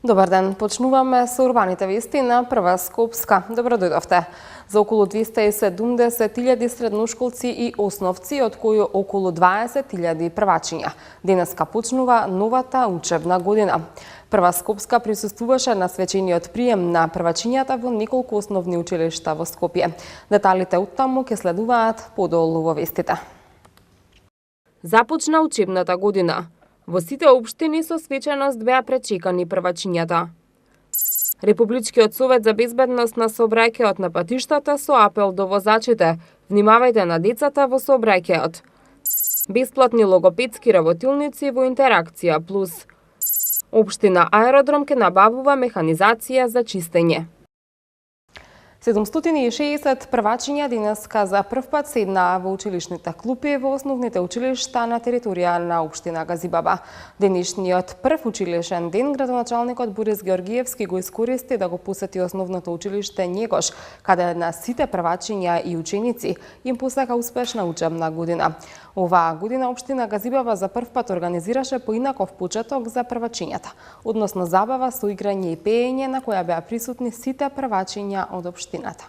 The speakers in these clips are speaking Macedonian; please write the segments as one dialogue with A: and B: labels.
A: Добар ден, почнуваме со урбаните вести на Прва Скопска. Добро дојдовте. За околу 270.000 средношколци и основци, од кои околу 20.000 првачиња. Денеска почнува новата учебна година. Прва Скопска присуствуваше на свечениот прием на првачињата во неколку основни училишта во Скопје. Деталите оттаму ќе следуваат подолу во вестите. Започна учебната година. Во сите општини со свеченост беа пречекани првачињата. Републичкиот совет за безбедност на сообраќајот на патиштата со апел до возачите: внимавајте на децата во сообраќајот. Бесплатни логопедски работилници во Интеракција плюс. Општина Аеродром ќе набавува механизација за чистење. 760 првачиња денеска за прв пат седнаа во училишните клупи во основните училишта на територија на општина Газибаба. Денешниот прв училишен ден градоначалникот Борис Георгиевски го искористи да го посети основното училиште Njegos, каде на сите првачиња и ученици им посака успешна учебна година. Оваа година општина Газибаба за прв пат организираше поинаков почеток за првачињата, односно забава со играње и пеење на која беа присутни сите првачиња од општината.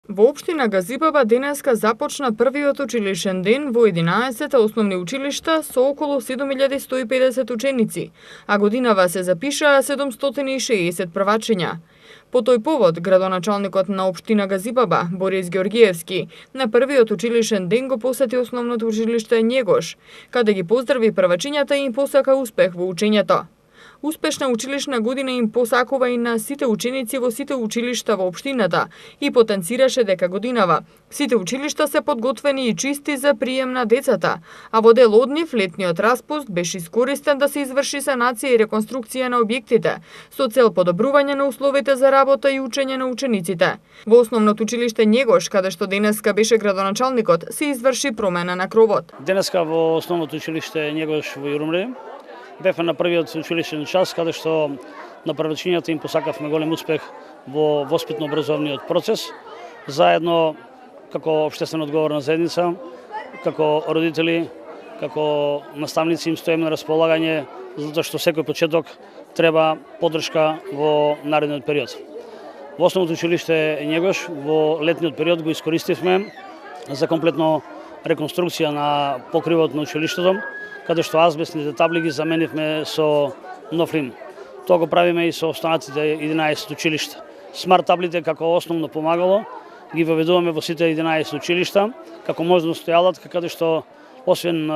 B: Во општина Газибаба денеска започна првиот училишен ден во 11 основни училишта со околу 7150 ученици, а годинава се запишаа 760 првачиња. По тој повод, градоначалникот на општина Газибаба, Борис Георгиевски, на првиот училишен ден го посети основното училиште Njegos, каде ги поздрави првачињата и им посака успех во учењето. Успешна училишна година им посакува и на сите ученици во сите училишта во општината и потенцираше дека годинава сите училишта се подготвени и чисти за прием на децата, а во дел од нив летниот распуст беше искористен да се изврши санација и реконструкција на објектите со цел подобрување на условите за работа и учење на учениците. Во основното училиште Njegos, каде што денеска беше градоначалникот, се изврши промена на кровот.
C: Денеска во основното училиште Njegos во Јурумле бевме на првиот училишен час, каде што на првачињата им посакавме голем успех во воспитно-образовниот процес. Заедно, како општествено одговорна заедница, како родители, како наставници им стоиме на располагање, затоа што секој почеток треба поддршка во наредниот период. Во основното училиште Njegos во летниот период го искористивме за комплетно реконструкција на покривот на училиштето, каде што азбестните табли ги заменивме со нов лим. Тоа го правиме и со останатите 11 училишта. Смарт таблите како основно помагало ги воведуваме во сите 11 училишта како можност стојалатка, каде што освен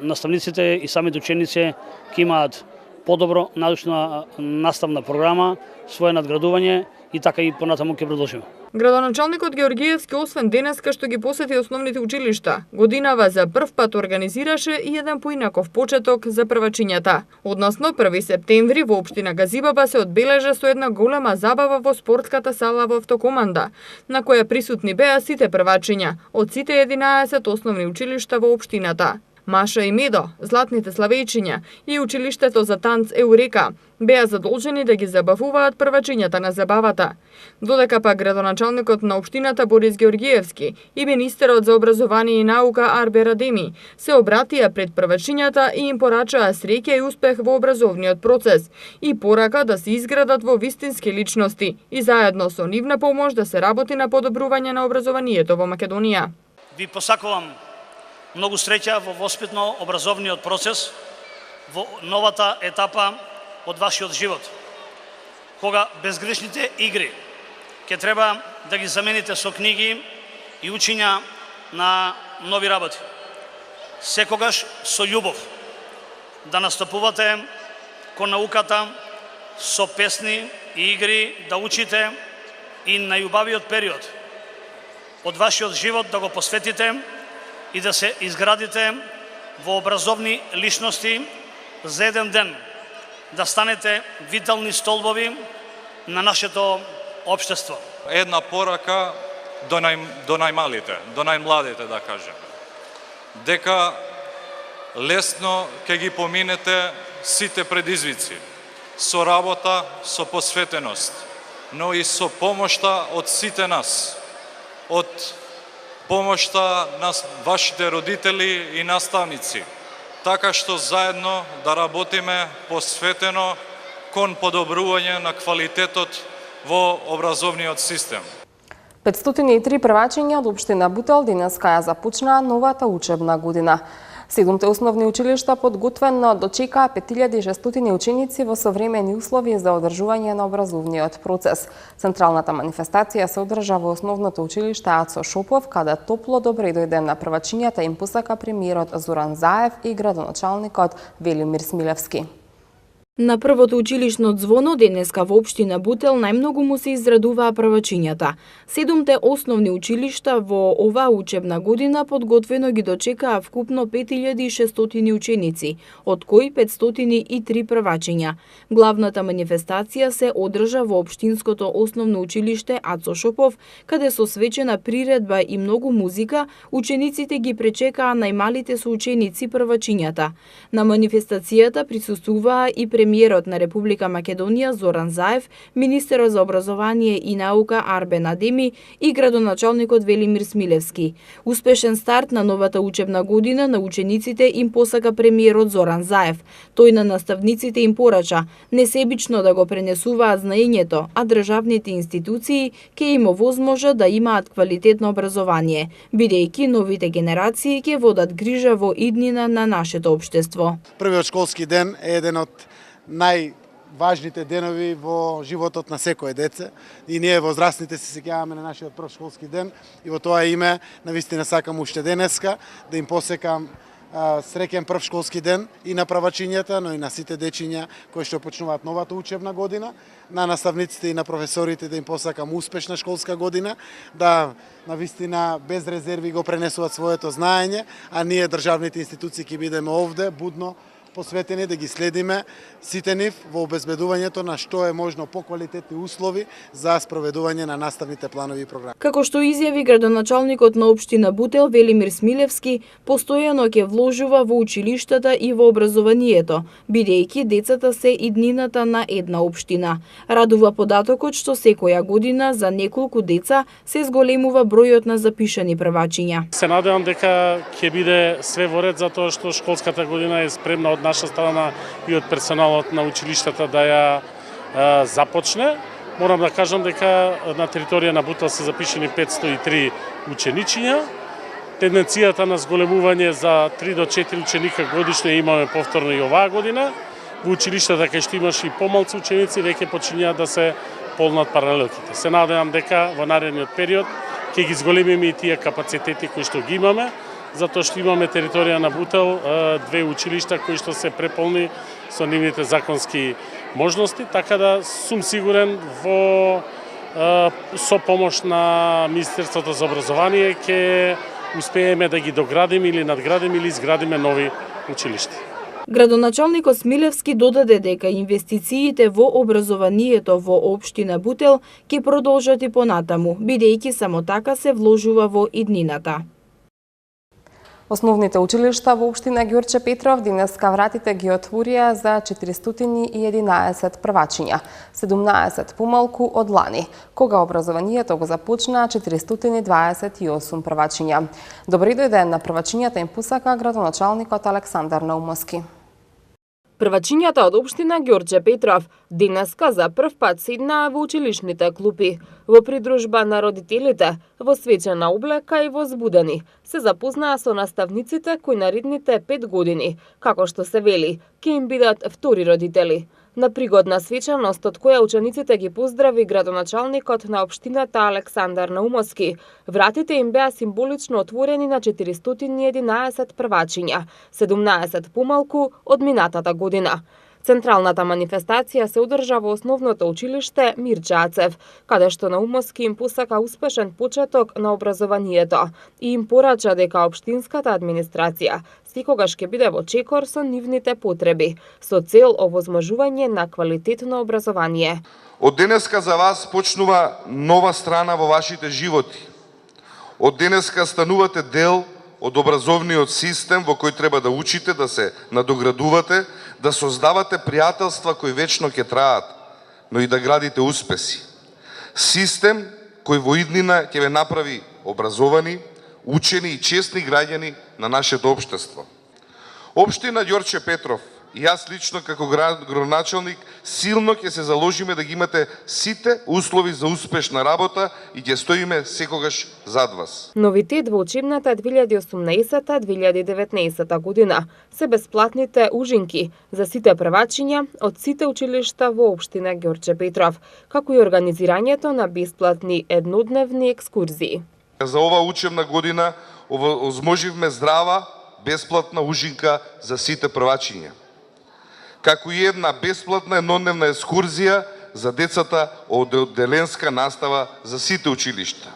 C: наставниците и самите ученици ќе имаат подобро научна наставна програма, свое надградување и така и понатаму ќе продолжиме.
B: Градоначалникот Георгиевски освен денеска што ги посети основните училишта, годинава за прв пат организираше и еден поинаков почеток за првачињата. Односно 1 септември во општина Газибаба се одбележа со една голема забава во спортската сала во автокоманда, на која присутни беа сите првачиња од сите 11 основни училишта во општината. Маша и Медо, златните славејчиња и училиштето за танц Еурека беа задолжени да ги забавуваат првачињата на забавата. Додека пак градоначалникот на општината Борис Георгиевски и министерот за образование и наука Арбер Адеми се обратија пред првачињата и им порачаа среќа и успех во образовниот процес и порака да се изградат во вистински личности и заедно со нивна помош да се работи на подобрување на образованието во Македонија.
C: Ви посакувам многу среќа во воспитно-образовниот процес во новата етапа од вашиот живот, кога безгрешните игри ќе треба да ги замените со книги и учења на нови работи. Секогаш со љубов да настапувате кон науката, со песни и игри да учите и најубавиот период од вашиот живот да го посветите и да се изградите во образовни личности за еден ден, да станете витални столбови на нашето општество.
D: Една порака до најмалите, до најмладите да кажем. Дека лесно ќе ги поминете сите предизвици, со работа, со посветеност, но и со помошта од сите нас, од помошта на вашите родители и наставници, така што заедно да работиме посветено кон подобрување на квалитетот во образовниот систем.
A: 503 првачиња од општина Бутел денеска ја започнаа новата учебна година. 7 основни училишта подготвено дочекаа 5600 ученици во современи услови за одржување на образовниот процес. Централната манифестација се одржа во основното училиште Ацо Шопов, каде топло добре дојде на првачињата им посака премиерот Зоран Заев и градоначалникот Велимир Смилевски.
E: На првото училишно звоно денеска во општина Бутел најмногу му се израдуваа првачињата. 7 основни училишта во оваа учебна година подготвено ги дочекаа вкупно 5600 ученици, од кои 503 првачиња. Главната манифестација се одржа во општинското основно училиште Ацо Шопов, каде со свечена приредба и многу музика, учениците ги пречекаа најмалите соученици првачињата. На манифестацијата присуствуваа и премиерот на Република Македонија Зоран Заев, министерот за образование и наука Арбен Адеми и градоначалникот Велимир Смилевски. Успешен старт на новата учебна година на учениците им посака премиерот Зоран Заев. Тој на наставниците им порача несебично да го пренесуваат знаењето, а државните институции ќе им овозможат да имаат квалитетно образование, бидејќи новите генерации ќе водат грижа во иднина на нашето општество.
F: Првиот школски ден е еден од најважните денови во животот на секое дете и ние возрастните се сеќаваме на нашиот прв школски ден и во тоа име навистина сакам уште денеска да им посекам среќен прв школски ден и на правачињата, но и на сите дечиња кои што почнуваат новата учебна година, на наставниците и на професорите да им посакам успешна школска година, да навистина без резерви го пренесуваат своето знаење, а ние државните институции ќе бидеме овде будно посветени да ги следиме сите нив во обезбедувањето на што е можно поквалитетни услови за спроведување на наставните планови и програми.
E: Како што изјави градоначалникот на општина Бутел Велимир Смилевски, постојано ќе вложува во училиштата и во образованието, бидејќи децата се иднината на една општина. Радува податокот што секоја година за неколку деца се зголемува бројот на запишани првачиња.
G: Се надевам дека ќе биде све во ред затоа што школската година е спремна од наша страна и од персоналот на училиштата да ја започне. Морам да кажам дека на територија на Бутел се запишени 503 ученичиња. Тенденцијата на зголемување за 3 до 4 ученика годишно имаме повторно и оваа година. Во училиштата кај што имаш и помалци ученици веќе почињаат да се полнат паралелките. Се надевам дека во наредниот период ќе ги зголемиме и тие капацитети кои што ги имаме, затоа што имаме територија на Бутел 2 училишта кои што се преполни со нивните законски можности, така да сум сигурен со помош на Министерството за образование ќе успееме да ги доградиме или надградиме или изградиме нови училишта.
E: Градоначалникот Смилевски додаде дека инвестициите во образованието во општина Бутел ќе продолжат и понатаму, бидејќи само така се вложува во иднината.
A: Основните училишта во општина Ѓорче Петров денеска вратите ги отворија за 411 првачиња, 17 помалку од лани, кога образованието го започна 428 првачиња. Добри дојден на првачињата им посака градоначалникот Александар Наумовски.
H: Првачињата од општина Ѓорче Петров денеска за прв пат седнаа во училишните клупи, во придружба на родителите, во свечена облека и возбудени. Се запознаа со наставниците кои наредните 5 години, како што се вели, ќе им бидат втори родители. На пригодна свечаност од која учениците ги поздрави градоначалникот на општината Александар Наумовски, вратите им беа символично отворени на 411 првачиња, 17 помалку од минатата година. Централната манифестација се одржа во основното училиште Мирче Ацев, каде што Наумовски им посака успешен почеток на образованието и им порача дека општинската администрација секогаш ќе биде во чекор со нивните потреби, со цел овозможување на квалитетно образование.
I: Од денеска за вас почнува нова страна во вашите животи. Од денеска станувате дел од образовниот систем во кој треба да учите, да се надоградувате, да создавате пријателства кои вечно ќе траат, но и да градите успеси. Систем кој во иднина ќе ве направи образовани, учени и честни граѓани на нашето општество. Општина Ѓорче Петров И јас лично како градоначалник силно ќе се заложиме да ги имате сите услови за успешна работа и ќе стоиме секогаш зад вас.
H: Новитет во учебната 2018-2019 година се бесплатните ужинки за сите првачиња од сите училишта во општина Ѓорче Петров, како и организирањето на бесплатни еднодневни екскурзии.
I: За ова учебна година овозможивме здрава, бесплатна ужинка за сите првачиња, како и една бесплатна еднодневна екскурзија за децата од одделенска настава за сите училишта.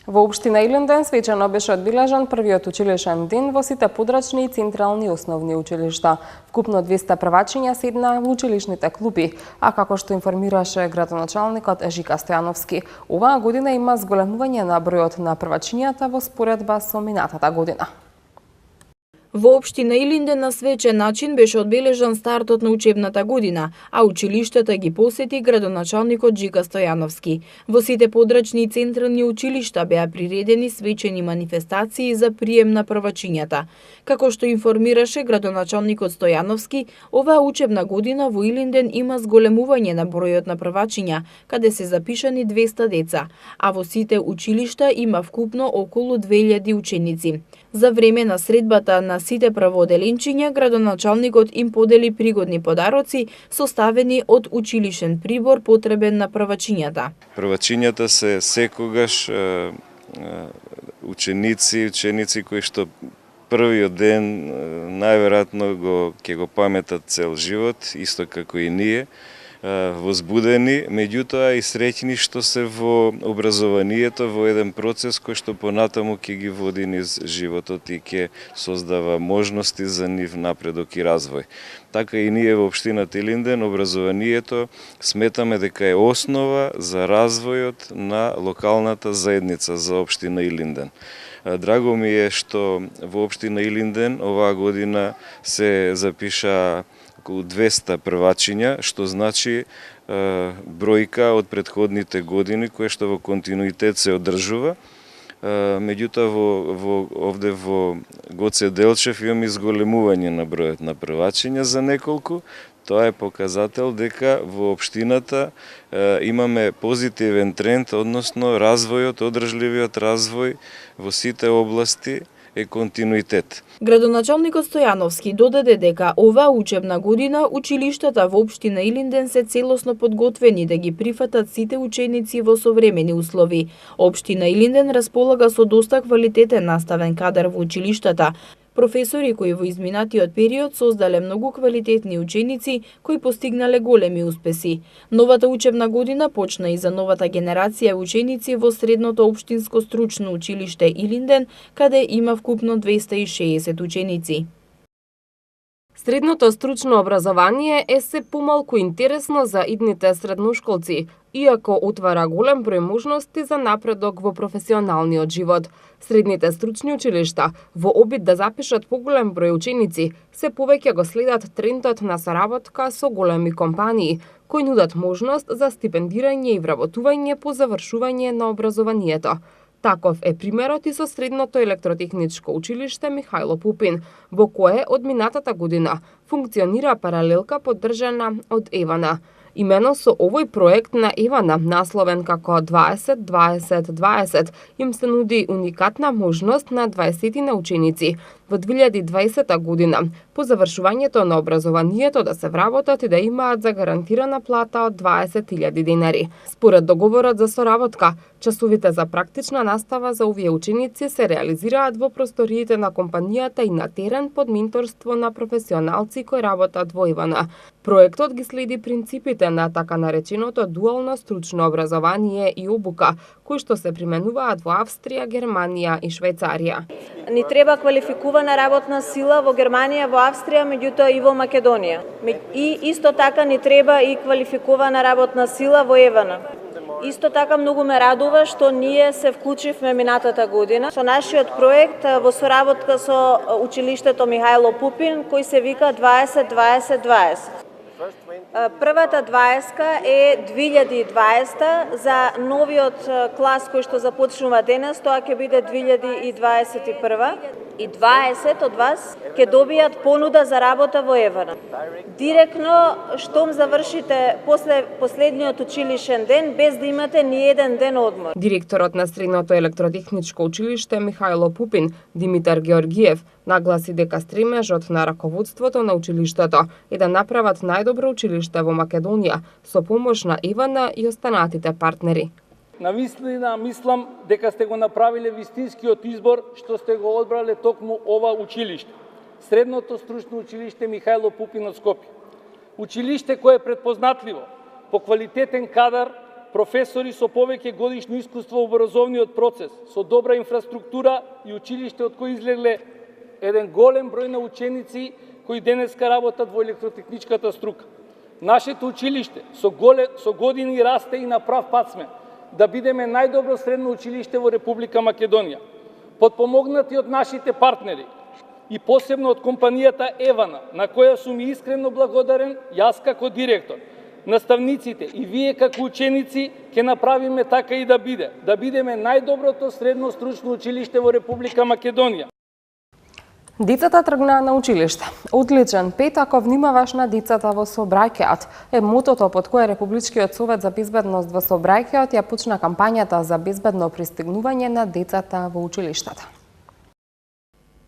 A: Во општина Илинден свечено беше одбележан првиот училишен ден во сите подрачни и централни основни училишта. Вкупно 200 првачиња седна во училишните клупи, а како што информираше градоначалникот Жика Стојановски, оваа година има зголемување на бројот на првачињата во споредба со минатата година.
E: Во општина Илинден на свечен начин беше одбележан стартот на учебната година, а училиштата ги посети градоначалникот Жика Стојановски. Во сите подрачни и централни училишта беа приредени свечени манифестации за прием на првачињата. Како што информираше градоначалникот Стојановски, оваа учебна година во Илинден има зголемување на бројот на првачиња, каде се запишани 200 деца, а во сите училишта има вкупно околу 2000 ученици. За време на средбата на сите правооделенчиња, градоначалникот им подели пригодни подароци составени од училишен прибор потребен на првачињата.
J: Првачињата се секогаш ученици кои што првиот ден најверојатно ќе го паметат цел живот, исто како и ние, возбудени, меѓутоа и среќни што се во образованието, во еден процес кој што понатаму ќе ги води низ животот и ќе создава можности за нив напредок и развој. Така и ние во општината Илинден образованието сметаме дека е основа за развојот на локалната заедница за општина Илинден. Драго ми е што во општина Илинден оваа година се запиша околу 200 првачиња, што значи бројка од претходните години, која што во континуитет се одржува. Меѓутоа овде во Гоце Делчев имаме изголемување на бројот на првачиња за неколку. Тоа е показател дека во општината имаме позитивен тренд, односно развојот, одржливиот развој во сите области е континуитет.
E: Градоначалникот Стојановски додаде дека оваа учебна година училиштата во општина Илинден се целосно подготвени да ги прифатат сите ученици во современи услови. Општина Илинден располага со доста квалитетен наставен кадар во училиштата. Професори кои во изминатиот период создале многу квалитетни ученици кои постигнале големи успеси. Новата учебна година почна и за новата генерација ученици во средното општинско стручно училиште Илинден, каде има вкупно 260 ученици.
H: Средното стручно образование е се помалку интересно за идните средношколци, иако отвара голем број можности за напредок во професионалниот живот. Средните стручни училишта, во обид да запишат поголем број ученици, се повеќе го следат трендот на соработка со големи компании, кои нудат можност за стипендирање и вработување по завршување на образованието. Таков е примерот и со Средното електротехничко училиште Михајло Пупин, во кое од минатата година функционира паралелка поддржана од Евана. Имено со овој проект на Евана, насловен како 20-20-20, им се нуди уникатна можност на 20 на ученици во 2020 година по завршувањето на образованието да се вработат и да имаат загарантирана плата од 20.000 денари. Според договорот за соработка, часовите за практична настава за овие ученици се реализираат во просториите на компанијата и на терен под менторство на професионалци кои работат во Евана. Проектот ги следи принципите на така нареченото дуално стручно образование и обука, кои што се применуваат во Австрија, Германија и Швајцарија.
K: Ни треба квалификувана работна сила во Германија, во Австрија, меѓутоа и во Македонија. И исто така ни треба и квалификувана работна сила во Евана. Исто така многу ме радува што ние се вклучивме минатата година со нашиот проект во соработка со училиштето Михајло Пупин, кој се вика 20-20-20. Првата 20 е 2020 за новиот клас кој што започнува денес, тоа ќе биде 2021. и 20 од вас ќе добијат понуда за работа во Евана. Директно штом завршите после последниот училишен ден без да имате ни еден ден одмор.
H: Директорот на Средното електротехничко училиште Михајло Пупин, Димитар Георгиев, нагласи дека стремежот на раководството на училиштето е да направат најдобро училиште во Македонија со помош на Евана и останатите партнери.
L: Навистина мислам дека сте го направиле вистинскиот избор што сте го одбрале токму ова училиште. Средното стручно училиште Михајло Пупин од Скопје. Училиште кое е предпознатливо по квалитетен кадар, професори со повеќе годишно искуство во образовниот процес, со добра инфраструктура и училиште од кој излегле еден голем број на ученици кои денеска работат во електротехничката струка. Нашето училиште со години расте и на прав пат сме да бидеме најдобро средно училиште во Република Македонија. Подпомогнати од нашите партнери и посебно од компанијата Евана, на која сум и искрено благодарен, јас како директор, наставниците и вие како ученици ќе направиме така и да бидеме најдоброто средно стручно училиште во Република Македонија.
A: Децата тргнаа на училиште. Одличен пет ако внимаваш на децата во сообраќајот е мотото под кое Републичкиот совет за безбедност во сообраќајот ја почна кампањата за безбедно пристигнување на децата во училиштата.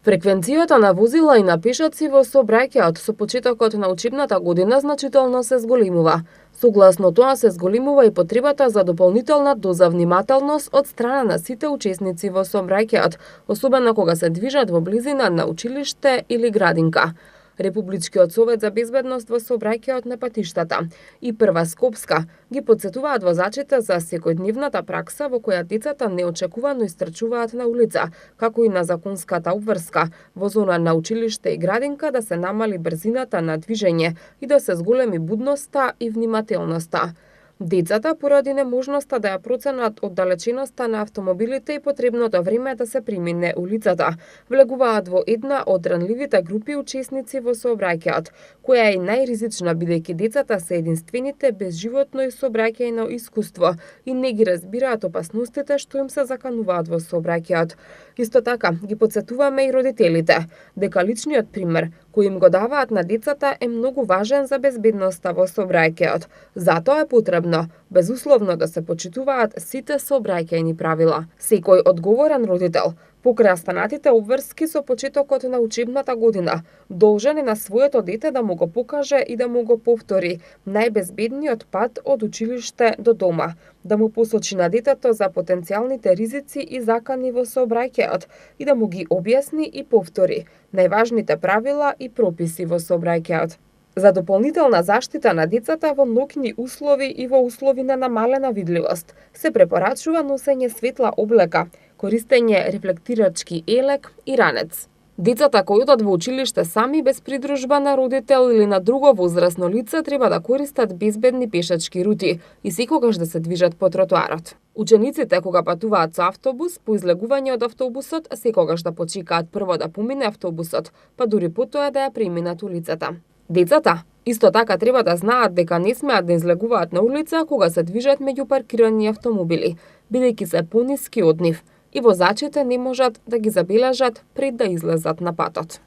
H: Фреквенцијата на возила и на пешаци во сообраќајот со почетокот на учебната година значително се зголемува. Согласно тоа се зголемува и потребата за дополнителна доза внимателност од страна на сите учесници во сообраќајот, особено кога се движат во близина на училиште или градинка. Републичкиот совет за безбедност во сообраќајот на патиштата и Прва Скопска ги потсетуваат возачите за секојдневната пракса во која децата неочекувано истрчуваат на улица, како и на законската обврска во зона на училиште и градинка да се намали брзината на движење и да се зголеми будноста и внимателноста. Децата, поради неможноста да ја проценат оддалеченоста на автомобилите и потребното време да се премине улицата, влегуваат во една од ранливите групи учесници во сообраќајот, која е и најризична бидејќи децата се единствените без животно и сообраќајно искуство и не ги разбираат опасностите што им се закануваат во сообраќајот. Исто така, ги потсетуваме и родителите дека личниот пример кој им го даваат на децата е многу важен за безбедноста во сообраќајот. Затоа е потребно безусловно да се почитуваат сите сообраќајни правила. Секој одговорен родител покрај останатите обврски со почетокот на учебната година должен е на своето дете да му го покаже и да му го повтори најбезбедниот пат од училиште до дома, да му посочи на детето за потенцијалните ризици и закани во сообраќајот и да му ги објасни и повтори најважните правила и прописи во сообраќајот. За дополнителна заштита на децата во ноќни услови и во услови на намалена видливост се препорачува носење светла облека, користење рефлектирачки елек и ранец. Децата кои одат во училиште сами без придружба на родител или на друго возрасно лице треба да користат безбедни пешачки рути и секогаш да се движат по тротоарот. Учениците кога патуваат со автобус, по излегување од автобусот, секогаш да почекаат прво да помине автобусот, па дури потоа да ја преминат улицата. Децата исто така треба да знаат дека не смеат да излегуваат на улица кога се движат меѓу паркирани автомобили, бидејќи се пониски од нив и возачите не можат да ги забележат пред да излезат на патот.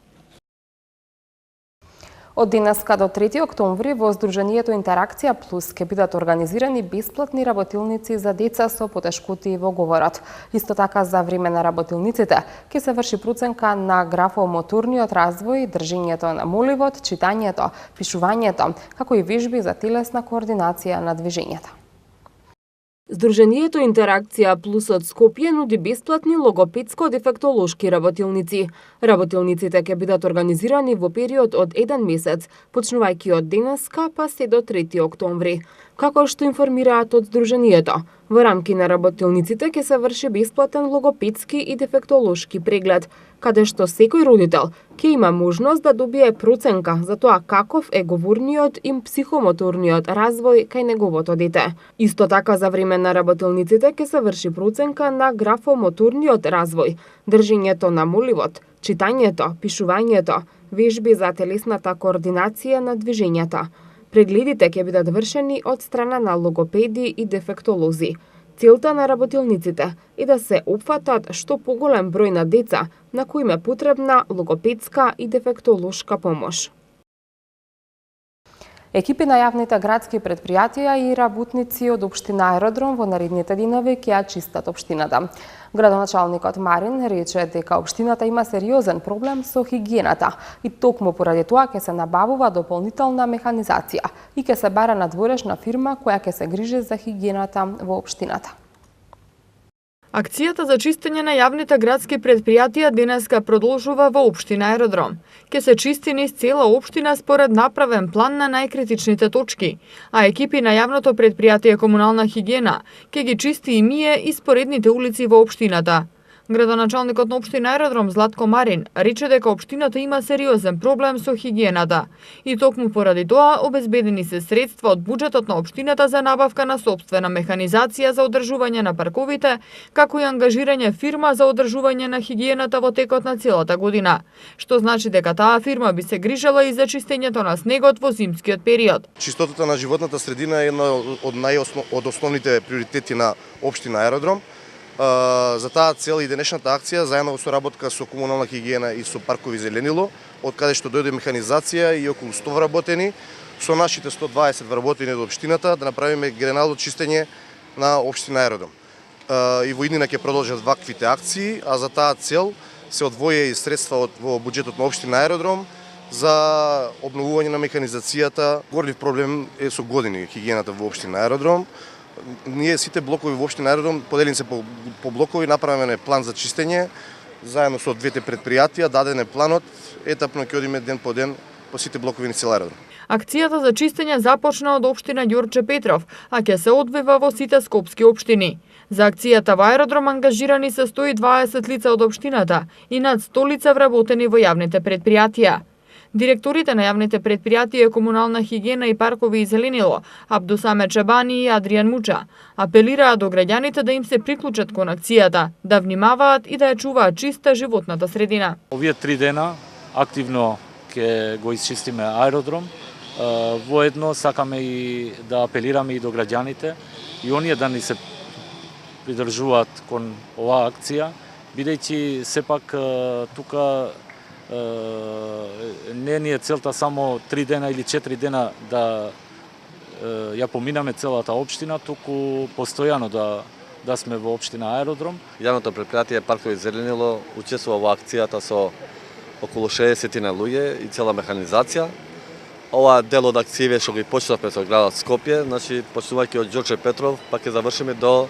A: Од денеска до 3 октомври во Сдруженијето Интеракција Плюс ќе бидат организирани бесплатни работилници за деца со потешкоти во говорот. Исто така за време на работилниците ќе се врши проценка на графомоторниот развој, држењето на моливот, читањето, пишувањето, како и вежби за телесна координација на движењата.
H: Сдруженијето Интеракција Плюс од Скопје нуди бесплатни логопедско-дефектолошки работилници. Работилниците ќе бидат организирани во период од 1 месец, почнувајќи од денеска па се до 3 октомври. Како што информираат од Сдруженијето, во рамки на работилниците ќе се врши бесплатен логопедски и дефектолошки преглед, каде што секој родител ќе има можност да добие проценка за тоа каков е говорниот и психомоторниот развој кај неговото дете. Исто така за време на работилниците ќе се врши проценка на графомоторниот развој, држењето на моливот, читањето, пишувањето, вежби за телесната координација на движењата. Прегледите ќе бидат вршени од страна на логопеди и дефектолози. Целта на работилниците е да се опфатат што поголем број на деца на кои им е потребна логопедска и дефектолошка помош.
A: Екипи на јавните градски предпријатија и работници од општина Аеродром во наредните денови ќе ја чистат општината. Градоначалникот Марин рече дека општината има сериозен проблем со хигиената и токму поради тоа ќе се набавува дополнителна механизација и ќе се бара надворешна фирма која ќе се грижи за хигиената во општината.
B: Акцијата за чистење на јавните градски предпријатија денеска продолжува во општина Аеродром. Ке се чисти низ цела општина според направен план на најкритичните точки, а екипи на јавното предпријатие Комунална хигиена ке ги чисти и мие и споредните улици во општината. Градоначалникот на општина Аеродром Златко Марин рече дека општината има сериозен проблем со хигиената и токму поради тоа обезбедени се средства од буџетот на општината за набавка на сопствена механизација за одржување на парковите, како и ангажирање фирма за одржување на хигиената во текот на целата година, што значи дека таа фирма би се грижела и за чистењето на снегот во зимскиот период.
M: Чистотата на животната средина е една од основните приоритети на општина Аеродром. За таа цел и денешната акција, заедно во соработка со Комунална хигиена и со Паркови зеленило, од каде што дојде механизација и околу 100 вработени, со нашите 120 вработени од општината, да направиме генерално чистење на општина Аеродром. И во иднина ќе продолжат ваквите акции, а за таа цел се одвоја и средства во буџетот на општина Аеродром за обновување на механизацијата. Горлив проблем е со години хигиената во општина Аеродром. Ние сите блокови во општина Аеродром поделени се по блокови, направен е план за чистење, заедно со двете предпријатија, даден е планот, етапно ќе одиме ден по ден по сите блокови на цел Аеродром.
B: Акцијата за чистење започна од општина Ѓорче Петров, а ќе се одвива во сите скопски општини. За акцијата во Аеродром ангажирани се 120 лица од општината и над 100 лица вработени во јавните предпријатија. Директорите на јавните предпријатија Комунална хигиена и Паркови и зеленило, Абдусаме Чабани и Адријан Муча, апелираа до граѓаните да им се приклучат кон акцијата, да внимаваат и да ја чуваат чиста животната средина.
N: Овие 3 дена активно ќе го исчистиме Аеродром. Воедно сакаме и да апелираме и до граѓаните и оние да ни се придржуваат кон оваа акција, бидејќи сепак тука не ни е целта само 3 дена или 4 дена да ја поминаме целата општина, туку постојано да сме во општина Аеродром.
O: Јавното предпријатие Паркови зеленило учествува во акцијата со околу 60 на луѓе и цела механизација. Ова дел од акцијите што ги почнавме со градот Скопје, значи почнувајќи од Ѓорче Петров, па ќе завршиме до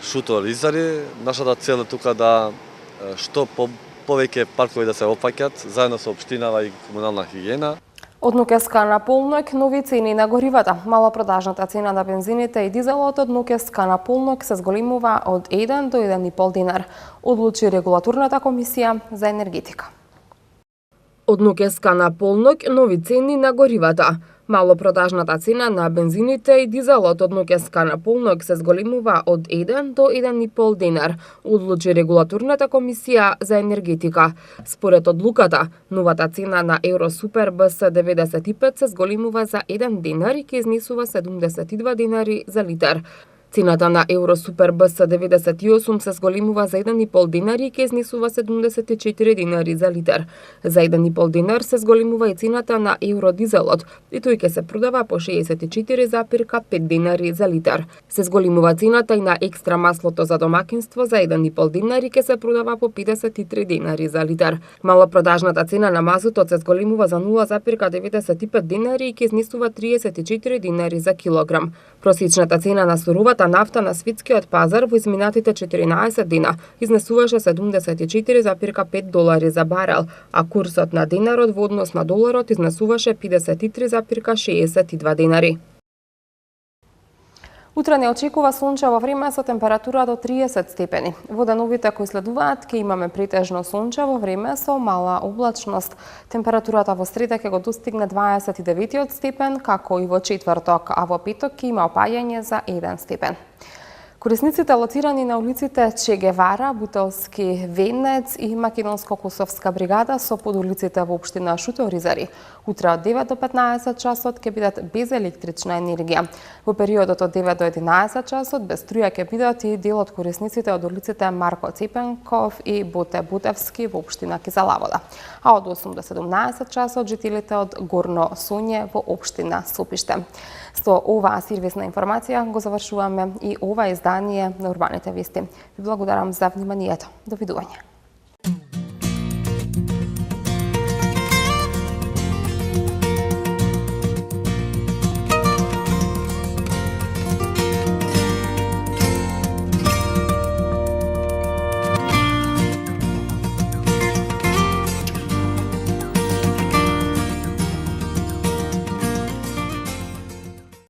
O: Шуто Ризари. Нашата цел е тука да што повеќе паркови да се опфаќат, заедно со општинава и Комунална хигиена.
A: Од ноќеска на полноќ нови цени на горивата. Малопродажната цена на бензините и дизелот од ноќеска на полноќ се зголемува од 1 до 1,5 динар, одлучи регулаторната комисија за енергетика.
H: Од ноќеска на полноќ нови цени на горивата. Малопродажната цена на бензините и дизелот од ноќеска на полноќ се зголемува од 1 до 1,5 динар, одлучи регулаторната комисија за енергетика. Според одлуката, новата цена на Евросупер БС 95 се зголемува за 1 динар и ќе изнесува 72 динари за литар. Цената на Евросупер БС 98 се зголемува за 1,5 динари и ќе изнесува 74 динари за литар. За 1,5 динар се зголемува и цената на Евродизелот и тој ќе се продава по 64,5 динари за литар. Се зголемува цената и на екстра маслото за домакинство за 1,5 динари ќе се продава по 53 динари за литар. Малопродажната цена на мазутот се зголемува за 0,95 динари и ќе изнесува 34 динари за килограм. Просечната цена на суровата нафта на светскиот пазар во изминатите 14 дена изнесуваше 74,5 долари за барел, а курсот на динарот во однос на доларот изнесуваше 53,62 динари.
A: Утре не очекува сончево време со температура до 30 степени. Во деновите кои следуваат ќе имаме претежно сончево време со мала облачност. Температурата во среда ќе го достигне 29 степен, како и во четврток, а во петок ќе има опаѓање за 1 степен. Корисниците лоцирани на улиците Че Гевара, Бутелски Венец и Македонско-Косовска бригада со под улиците во општина Шуторизари. Утре од 9 до 15 часот ќе бидат без електрична енергија. Во периодот од 9 до 11 часот без струја ќе бидат и дел од корисниците од улиците Марко Ципенков и Боте Бутевски во општина Кизалавода. А од 8 до 17 часот жителите од Горно Сонје во општина Сопиште. Со оваа сервисна информација го завршуваме и ова издание на Урбаните вести. Ви благодарам за вниманието. До видување.